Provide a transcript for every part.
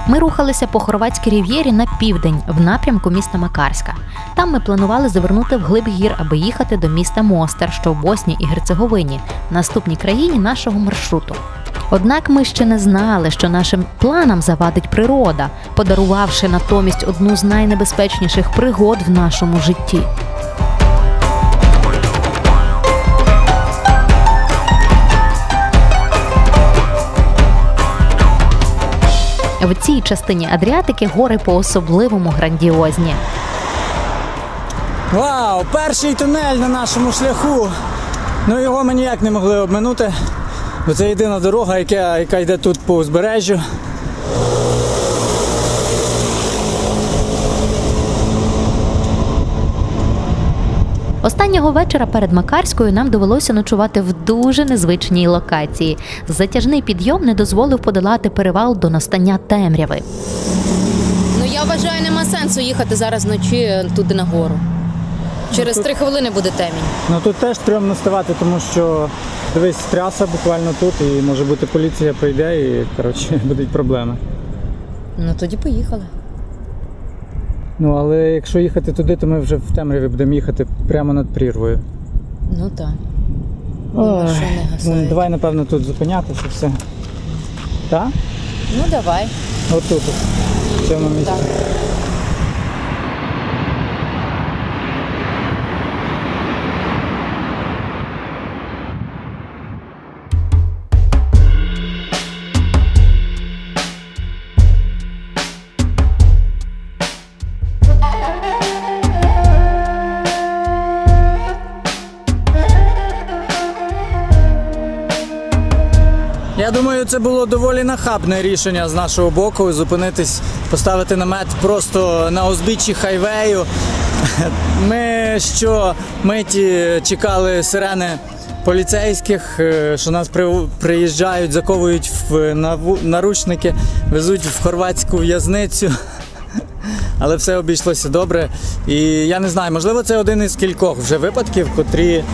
Ми рухалися по Хорватській рів'єрі на південь, в напрямку міста Макарська. Там ми планували завернути вглиб гір, аби їхати до міста Мостар, що в Боснії і Герцеговині, наступній країні нашого маршруту. Однак ми ще не знали, що нашим планам завадить природа, подарувавши натомість одну з найнебезпечніших пригод в нашому житті. В цій частині Адріатики гори по-особливому грандіозні. Вау! Перший тунель на нашому шляху. Ну його ми ніяк не могли обминути, бо це єдина дорога, яка йде тут по узбережжю. Останнього вечора перед Макарською нам довелося ночувати в дуже незвичній локації. Затяжний підйом не дозволив подолати перевал до настання темряви. Ну, я вважаю, нема сенсу їхати зараз вночі туди на гору. Через 3 хвилини буде темінь. Ну тут теж треба наставати, тому що, дивись, траса буквально тут, і може бути поліція прийде і, коротше, будуть проблеми. Ну, тоді поїхали. Ну, але якщо їхати туди, то ми вже в темряві будемо їхати прямо над прірвою. Ну, так. Машини гасають. Ну, давай, напевно, тут зупинятися все. Так? Ну, давай. Отут, в цьому місці. Так. Я думаю, це було доволі нахабне рішення з нашого боку зупинитись, поставити намет просто на узбіччі хайвею. Ми щомиті чекали сирени поліцейських, що нас приїжджають, заковують в наручники, везуть в хорватську в'язницю. Але все обійшлося добре. І я не знаю, можливо, це один із кількох вже випадків, котрі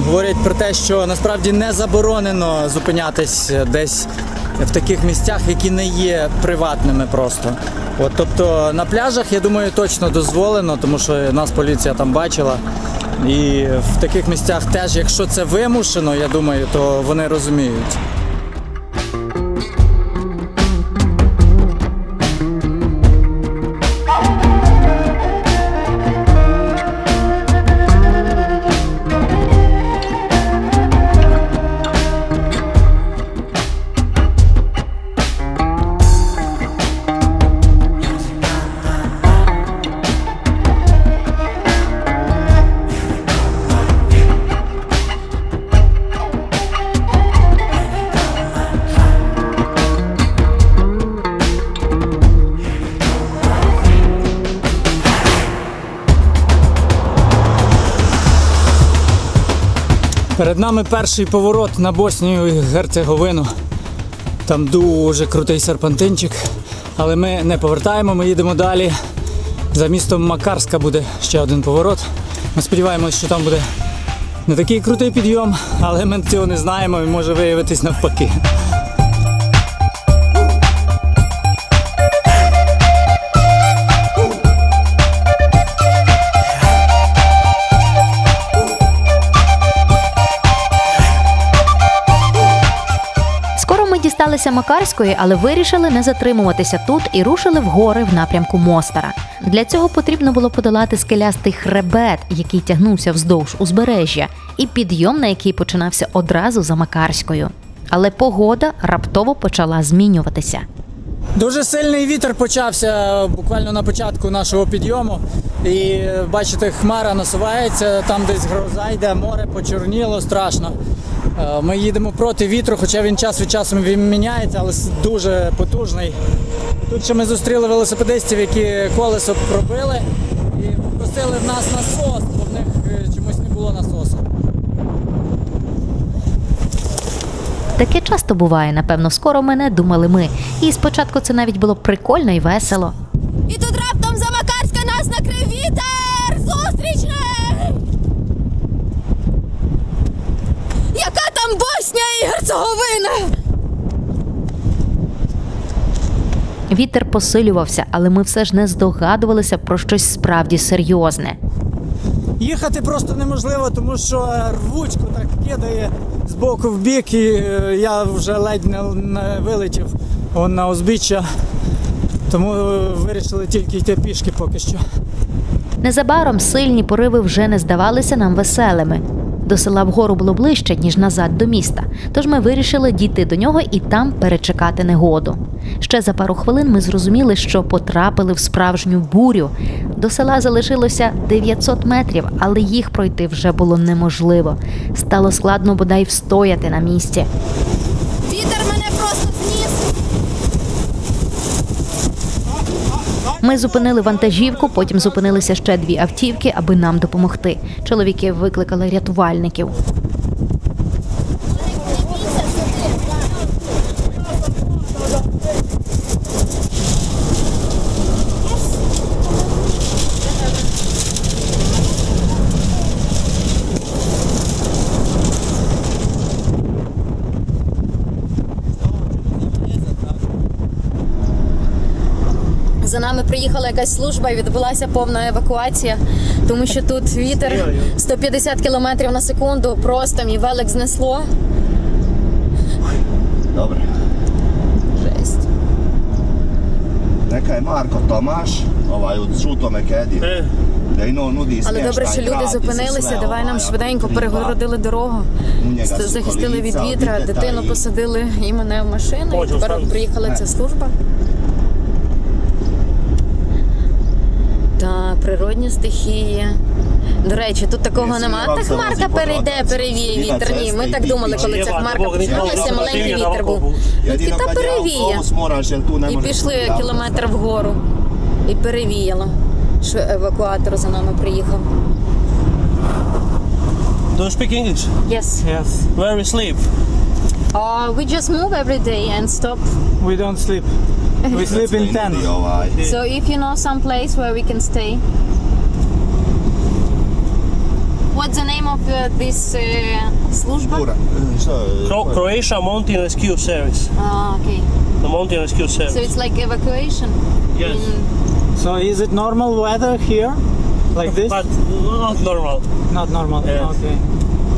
говорять про те, що насправді не заборонено зупинятись десь в таких місцях, які не є приватними просто. От, тобто на пляжах, я думаю, точно дозволено, тому що нас поліція там бачила. І в таких місцях теж, якщо це вимушено, я думаю, то вони розуміють. Перед нами перший поворот на Боснію і Герцеговину. Там дуже крутий серпантинчик, але ми не повертаємо, ми їдемо далі. За містом Макарська буде ще один поворот. Ми сподіваємось, що там буде не такий крутий підйом, але ми цього не знаємо і може виявитись навпаки. Дісталися Макарської, але вирішили не затримуватися тут і рушили в гори в напрямку Мостара. Для цього потрібно було подолати скелястий хребет, який тягнувся вздовж узбережжя, і підйом, на який починався одразу за Макарською. Але погода раптово почала змінюватися. Дуже сильний вітер почався буквально на початку нашого підйому. І бачите, хмара насувається, там десь гроза йде, море почорніло страшно. Ми їдемо проти вітру, хоча він час від часу міняється, але дуже потужний. Тут ще ми зустріли велосипедистів, які колесо пробили і попросили в нас насос, бо в них чомусь не було насосу. Таке часто буває, напевно, скоро мене, думали ми. І спочатку це навіть було прикольно і весело. І тут раптом за Макарська нас накрив вітер зустрічний! Яка там Боснія і Герцеговина? Вітер посилювався, але ми все ж не здогадувалися про щось справді серйозне. Їхати просто неможливо, тому що рвучку так кидає з боку в бік, і я вже ледь не вилетів на узбіччя, тому вирішили тільки йти пішки поки що. Незабаром сильні пориви вже не здавалися нам веселими. До села вгору було ближче, ніж назад до міста, тож ми вирішили дійти до нього і там перечекати негоду. Ще за пару хвилин ми зрозуміли, що потрапили в справжню бурю. До села залишилося 900 метрів, але їх пройти вже було неможливо. Стало складно бодай встояти на місці. Вітер мене просто зніс. Ми зупинили вантажівку, потім зупинилися ще 2 автівки, аби нам допомогти. Чоловіки викликали рятувальників. За нами приїхала якась служба і відбулася повна евакуація, тому що тут вітер 150 км на секунду, просто мій велик знесло. Добре. Жесть. Neka je Marko Tomaš, u žutome kedi. Da i nudi Але добре, що люди зупинилися, давай нам швиденько перегородили дорогу, захистили від вітра, дитину посадили і мене в машину, і тепер приїхала ця служба. Та природні стихії. До речі, тут такого нема. Та хмарка перейде, перевіє вітер. Ні, ми так думали, коли ця хмарка починалася, маленький вітер був. Ну, та перевіє. І пішли кілометр вгору. І перевіяло, що евакуатор за нами приїхав. Do you speak English? Yes. Yes. Where we sleep? We just move every day and stop. We don't sleep. We sleep in tent. So if you know some place where we can stay. What's the name of this служба? Croatia Mountain Rescue Service. Okay. The Mountain Rescue So Service. it's like evacuation? Yes. So is it normal weather here? Like this? But not normal. Not normal. Yes. Okay.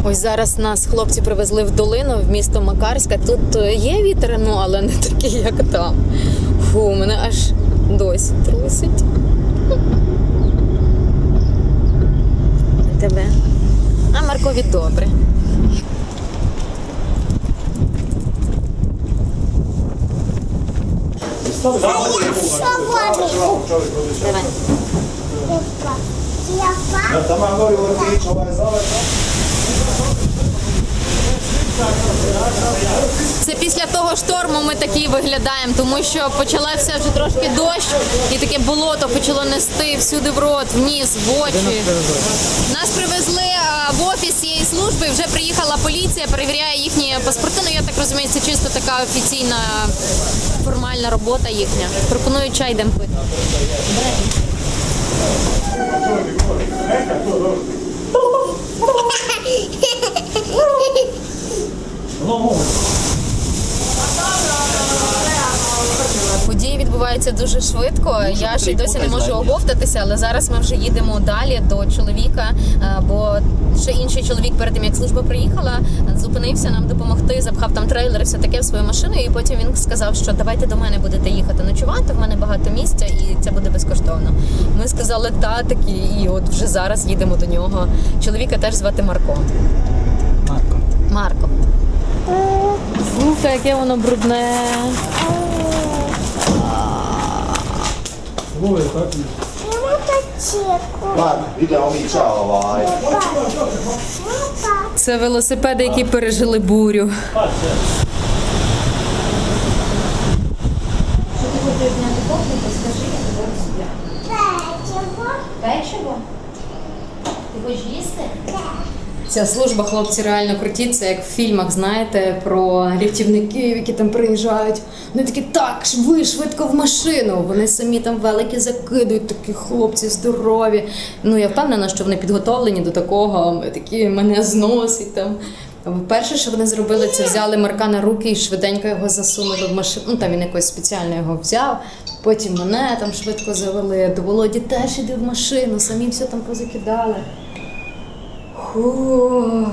Ось зараз нас хлопці привезли в долину, в місто Макарське. Тут є вітер, ну, але не такий, як там. Фу, мене аж досі трусить. Тебе. А Маркові добре. Давай. Це після того шторму ми такі виглядаємо, тому що почалося вже трошки дощ і таке болото почало нести всюди в рот, вниз, в очі. Нас привезли в офіс цієї служби, вже приїхала поліція, перевіряє їхні паспорти. Ну, я так розумію, це чисто така офіційна формальна робота їхня. Пропоную чай, йдемо пити. Події відбуваються дуже швидко. Я ще й досі не можу оговтатися, але зараз ми вже їдемо далі до чоловіка, бо ще інший чоловік перед тим, як служба приїхала, зупинився нам допомогти, запхав там трейлер і все таке в свою машину, і потім він сказав, що давайте до мене будете їхати ночувати, в мене багато місця і це буде безкоштовно. Ми сказали таки, і от вже зараз їдемо до нього. Чоловіка теж звати Марко. Марко. Слухай, яке воно брудне. Це велосипеди, які пережили бурю. Що ти хочеш зняти кофту, то скажи, я тебе розсуду. Печиво? Ти хочеш їсти? Ця служба, хлопці, реально круті. Це як в фільмах, знаєте, про рятівників, які там приїжджають. Вони такі, так, ви швидко в машину. Вони самі там велики закидують, такі хлопці здорові. Ну, я впевнена, що вони підготовлені до такого, такі мене зносять там. Перше, що вони зробили, це взяли Марка на руки і швиденько його засунули в машину. Ну, там він якось спеціально його взяв. Потім мене там швидко завели. До Володі теж іди в машину, самі все там позакидали. Фу.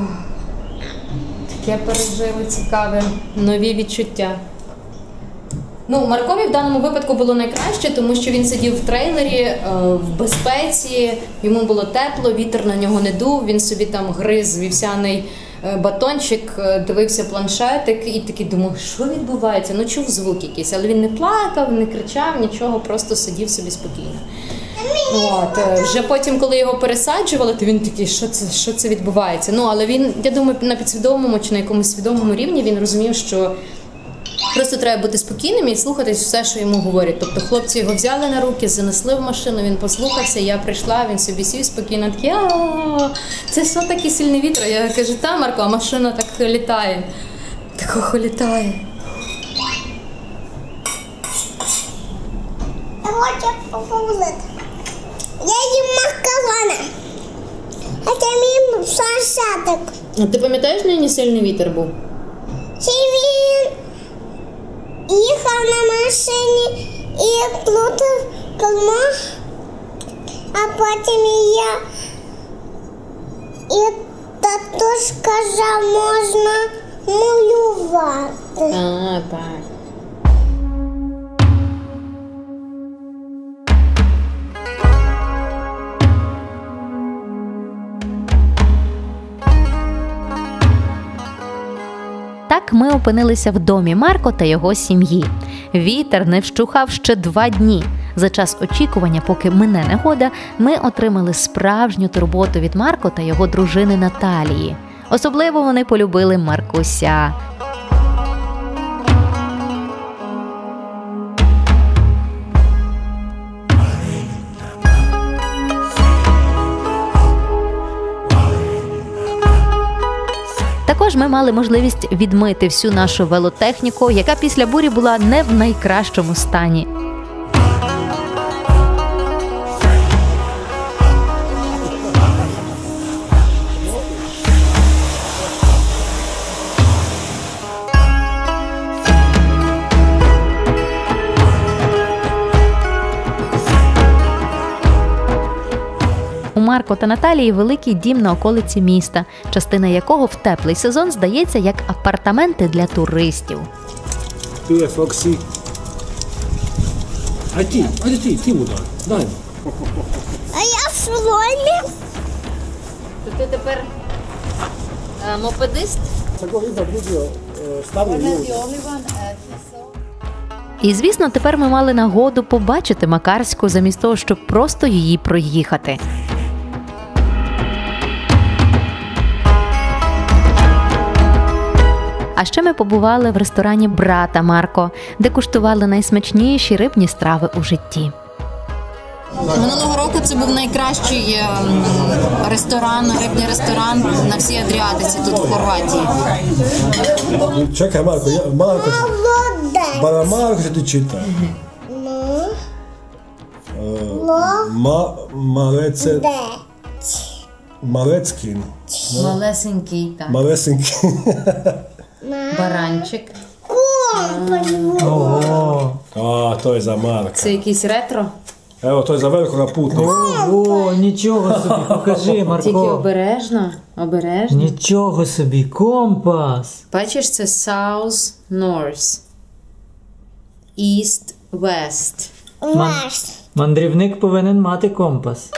Таке пережили цікаве, нові відчуття. Ну, Маркові в даному випадку було найкраще, тому що він сидів в трейлері, в безпеці, йому було тепло, вітер на нього не дув, він собі там гриз вівсяний батончик, дивився планшетик і такий думав, що відбувається? Ну, чув звук якийсь, але він не плакав, не кричав, нічого, просто сидів собі спокійно. От. Вже потім, коли його пересаджували, то він такий, що це відбувається? Ну, але він, я думаю, на підсвідомому чи на якомусь свідомому рівні він розумів, що просто треба бути спокійним і слухатись все, що йому говорять. Тобто хлопці його взяли на руки, занесли в машину, він послухався, я прийшла, він собі сів спокійно, такий, це що такий сильний вітер? Я кажу, та, Марко, а машина так літає. Такого літає. Я хочу популити. Я їм макарони. А це мій сосадок. А ти пам'ятаєш, нині сильний вітер був? Чи він їхав на машині і плутав калмах, а потім і татусь сказав, можна малювати. А, так. Так ми опинилися в домі Марко та його сім'ї. Вітер не вщухав ще 2 дні. За час очікування, поки мине негода, ми отримали справжню турботу від Марко та його дружини Наталії. Особливо вони полюбили Маркуся. Також ми мали можливість відмити всю нашу велотехніку, яка після бурі була не в найкращому стані. У Марко та Наталії великий дім на околиці міста, частина якого в теплий сезон здається як апартаменти для туристів. Tu je Foxy. Ajde ti mu daj. А я в шоломі. То ти тепер мопедист? І, звісно, тепер ми мали нагоду побачити Макарську, замість того, щоб просто її проїхати. А ще ми побували в ресторані брата Марко, де куштували найсмачніші рибні страви у житті. Минулого року це був найкращий ресторан, рибний ресторан на всій Адріатиці тут в Хорватії. Čekaj, Marko, Молодець. Marko se ti čita. Maleckin. Малесенький, так. Malesinki. Баранчик. A, to je za Marka. Це якийсь ретро. Evo, to je za velikog putnika. О, нічого собі, покажи, Тільки Марко. обережно, обережно. Нічого собі, компас. Бачиш, це South, North, East, West. Ваш. Мандрівник повинен мати компас.